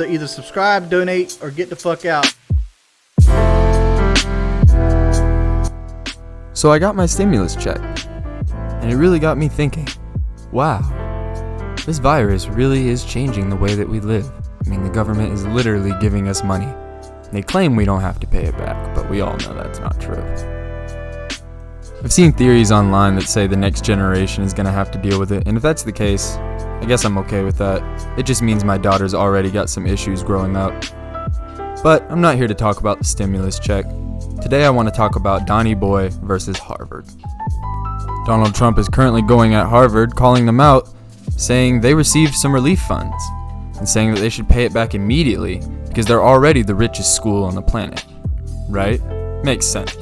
either subscribe, donate, or get the fuck out. So I got my stimulus check, and it really got me thinking, wow, this virus really is changing the way that we live. I mean, the government is literally giving us money. They claim we don't have to pay it back, but we all know that's not true. I've seen theories online that say the next generation is going to have to deal with it, and if that's the case, I guess I'm okay with that. It just means my daughter's already got some issues growing up. But I'm not here to talk about the stimulus check. Today I want to talk about Donny Boy versus Harvard. Donald Trump is currently going at Harvard, calling them out, saying they received some relief funds, and saying that they should pay it back immediately because they're already the richest school on the planet. Right? Makes sense.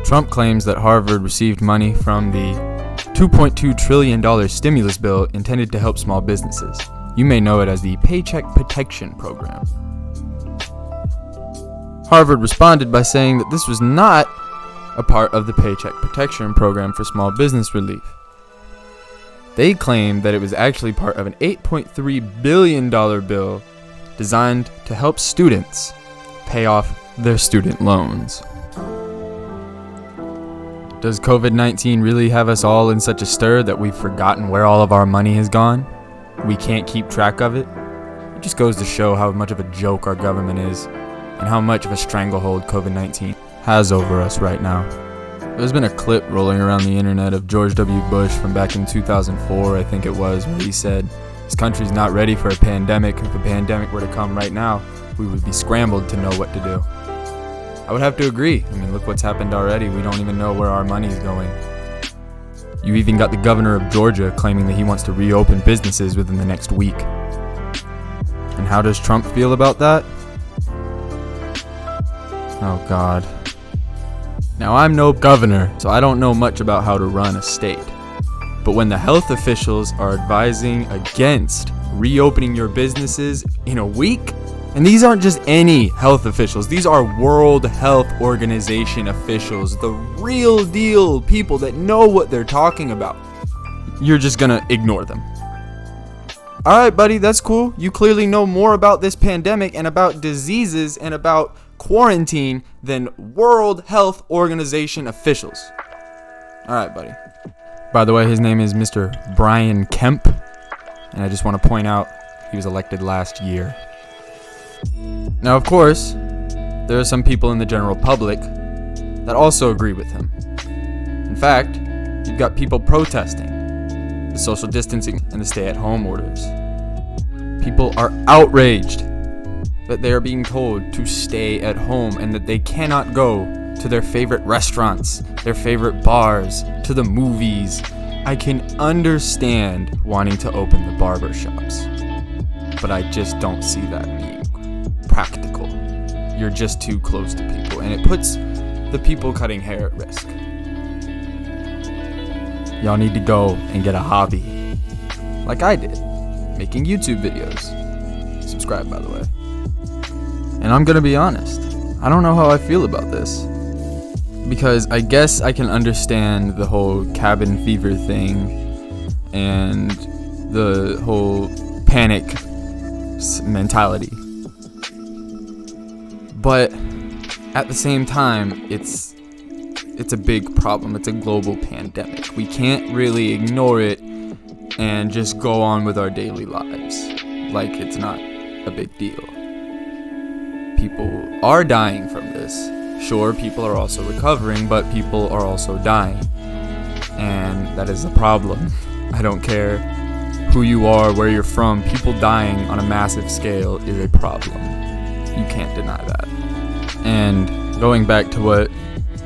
Trump claims that Harvard received money from the $2.2 trillion stimulus bill intended to help small businesses. You may know it as the Paycheck Protection Program. Harvard responded by saying that this was not a part of the Paycheck Protection Program for small business relief. They claimed that it was actually part of an $8.3 billion bill designed to help students pay off their student loans. Does COVID-19 really have us all in such a stir that we've forgotten where all of our money has gone? We can't keep track of it? It just goes to show how much of a joke our government is and how much of a stranglehold COVID-19 has over us right now. There's been a clip rolling around the internet of George W. Bush from back in 2004, I think it was, where he said, "This country's not ready for a pandemic. If a pandemic were to come right now, we would be scrambled to know what to do." I would have to agree. I mean, look what's happened already. We don't even know where our money's going. You even got the governor of Georgia claiming that he wants to reopen businesses within the next week. And how does Trump feel about that? Oh God. Now I'm no governor, so I don't know much about how to run a state. But when the health officials are advising against reopening your businesses in a week, and these aren't just any health officials, these are World Health Organization officials, the real deal people that know what they're talking about, you're just gonna ignore them. Alright buddy, that's cool. You clearly know more about this pandemic and about diseases and about quarantine than World Health Organization officials. Alright buddy. By the way, his name is Mr. Brian Kemp, and I just want to point out he was elected last year. Now, of course, there are some people in the general public that also agree with him. In fact, you've got people protesting the social distancing and the stay-at-home orders. People are outraged that they are being told to stay at home and that they cannot go to their favorite restaurants, their favorite bars, to the movies. I can understand wanting to open the barber shops, but I just don't see that being practical. You're just too close to people, and it puts the people cutting hair at risk. Y'all need to go and get a hobby, like I did, making YouTube videos. Subscribe, by the way. And I'm gonna be honest, I don't know how I feel about this, because I guess I can understand the whole cabin fever thing and the whole panic mentality. But at the same time, it's a big problem. It's a global pandemic. We can't really ignore it and just go on with our daily lives like it's not a big deal. People are dying from this. Sure, people are also recovering, but people are also dying. And that is a problem. I don't care who you are, where you're from. People dying on a massive scale is a problem. You can't deny that. And going back to what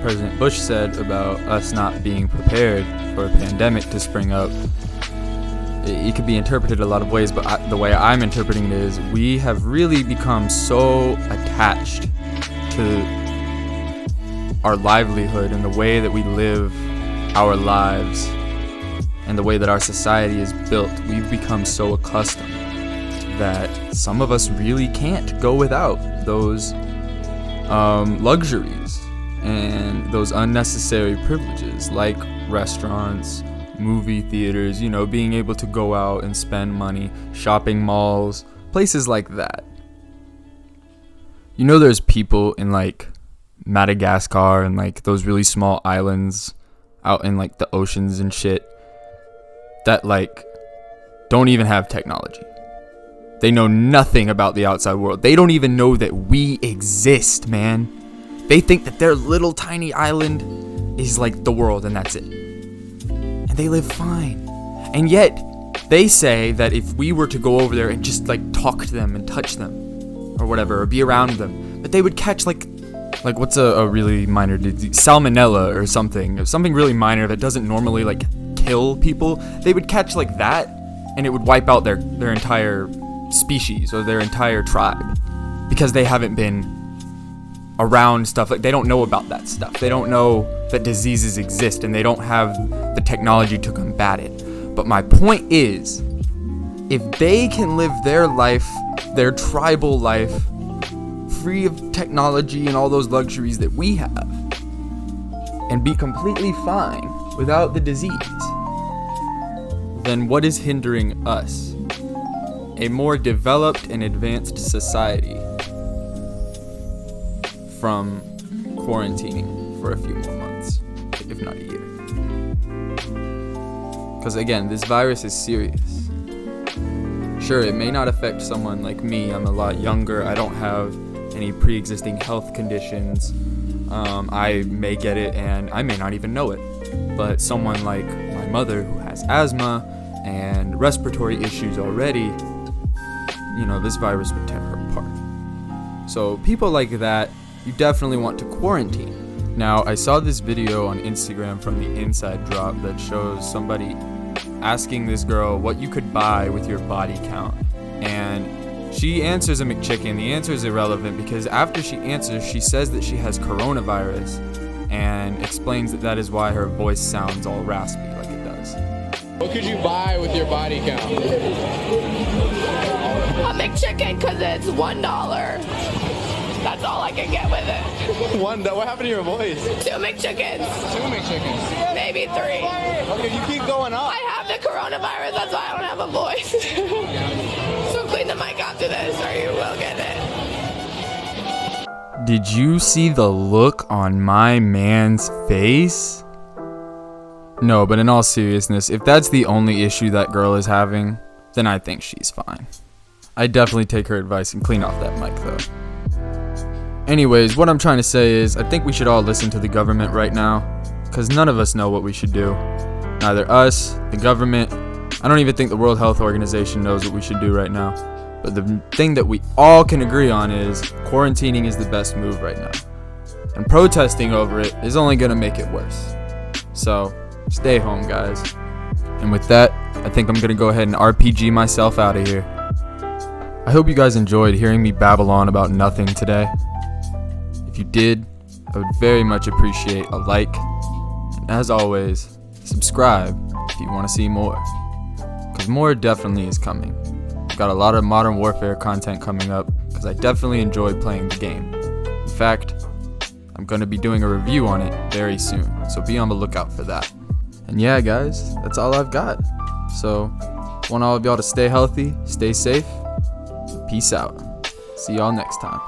President Bush said about us not being prepared for a pandemic to spring up, it could be interpreted a lot of ways, but the way I'm interpreting it is we have really become so attached to our livelihood and the way that we live our lives and the way that our society is built. We've become so accustomed that some of us really can't go without those luxuries and those unnecessary privileges like restaurants, movie theaters, being able to go out and spend money, shopping malls, places like that. You know, there's people in like Madagascar and like those really small islands out in like the oceans and shit that like don't even have technology. They know nothing about the outside world. They don't even know that we exist, man. They think that their little tiny island is like the world and that's it. And they live fine. And yet, they say that if we were to go over there and just like talk to them and touch them or whatever, or be around them, that they would catch like what's a really minor disease? Salmonella or something really minor that doesn't normally like kill people. They would catch like that and it would wipe out their entire species or their entire tribe because they haven't been around stuff. Like, they don't know about that stuff. They don't know that diseases exist and they don't have the technology to combat it. But my point is, if they can live their life, their tribal life, free of technology and all those luxuries that we have, and be completely fine without the disease, then what is hindering us, a more developed and advanced society, from quarantining for a few more months, if not a year? Because again, this virus is serious. Sure, it may not affect someone like me. I'm a lot younger. I don't have any pre-existing health conditions. I may get it and I may not even know it. But someone like my mother who has asthma and respiratory issues already, you know, this virus would tear her apart. So people like that, you definitely want to quarantine. Now, I saw this video on Instagram from the Inside Drop that shows somebody asking this girl what you could buy with your body count. And she answers a McChicken. The answer is irrelevant because after she answers, she says that she has coronavirus and explains that that is why her voice sounds all raspy like it does. What could you buy with your body count? A McChicken because it's $1. That's all I can get with it. What happened to your voice? 2 McChickens. 2 McChickens. Maybe 3. Okay, you keep going up. I have the coronavirus, that's why I don't have a voice. So clean the mic after this or you will get it. Did you see the look on my man's face? No, but in all seriousness, if that's the only issue that girl is having, then I think she's fine. I'd definitely take her advice and clean off that mic though. Anyways, what I'm trying to say is, I think we should all listen to the government right now, because none of us know what we should do. Neither us, the government, I don't even think the World Health Organization knows what we should do right now. But the thing that we all can agree on is, quarantining is the best move right now. And protesting over it is only going to make it worse. So, stay home, guys. And with that, I think I'm going to go ahead and RPG myself out of here. I hope you guys enjoyed hearing me babble on about nothing today. If you did, I would very much appreciate a like, and as always, subscribe if you want to see more, because more definitely is coming. I've got a lot of Modern Warfare content coming up, because I definitely enjoy playing the game. In fact, I'm going to be doing a review on it very soon, so be on the lookout for that. And yeah, guys, that's all I've got. So, want all of y'all to stay healthy, stay safe, peace out. See y'all next time.